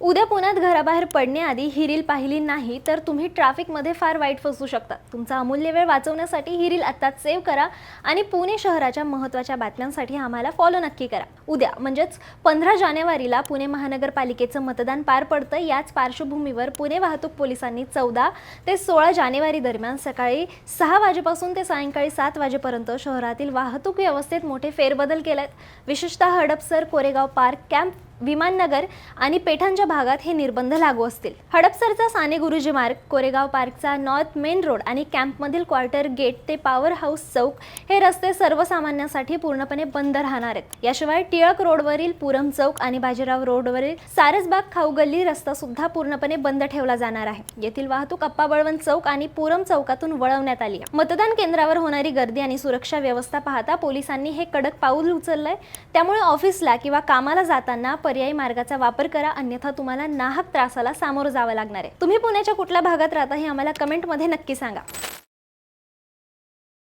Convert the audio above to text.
उद्या पुण्यात घराबाहेर पडण्याआधी ही रील पाहिली नाही तर तुम्ही ट्रॅफिकमध्ये फार वाईट फसू शकता। तुमचा अमूल्य वेळ वाचवण्यासाठी ही रील आत्ताच सेव्ह करा आणि पुणे शहराच्या महत्त्वाच्या बातम्यांसाठी आम्हाला फॉलो नक्की करा। उद्या म्हणजेच 15 जानेवारीला पुणे महानगरपालिकेचं मतदान पार पडतं। याच पार्श्वभूमीवर पुणे वाहतूक पोलिसांनी 14 ते 16 जानेवारी दरम्यान सकाळी 6 वाजेपासून ते सायंकाळी 7 वाजेपर्यंत शहरातील वाहतूक व्यवस्थेत मोठे फेरबदल केलेत। विशेषतः हडपसर, कोरेगाव पार्क, कॅम्प, विमाननगर आणि पेठांच्या भागात हे निर्बंध लागू असतील। हडपसरचा साने गुरुजी मार्ग, कोरेगाव पार्कचा नॉर्थ मेन रोड आणि कॅम्पमधील क्वार्टर गेट ते पॉवर हाऊस चौक हे रस्ते सर्वसामान्यांसाठी पूर्णपणे बंद राहणार आहेत। याशिवाय टिळक रोडवरील पुरम चौक आणि बाजीराव रोडवरील सारसबाग खाऊ गल्ली रस्ता सुद्धा पूर्णपणे बंद ठेवला जाणार आहे। येथील वाहतूक अप्पा बळवंत चौक आणि पुरम चौकातून वळवण्यात आली आहे। मतदान केंद्रावर होणारी गर्दी आणि सुरक्षा व्यवस्था पाहता पोलिसांनी हे कडक पाऊल उचललंय। त्यामुळे ऑफिसला किंवा कामाला जाताना पर्यायी मार्गाचा वापर करा, अन्यथा तुम्हाला नाहक त्रासाला सामोरं जावं लागणार आहे। तुम्ही पुण्याच्या कुठल्या भागात राहता हे आम्हाला कमेंटमध्ये नक्की सांगा।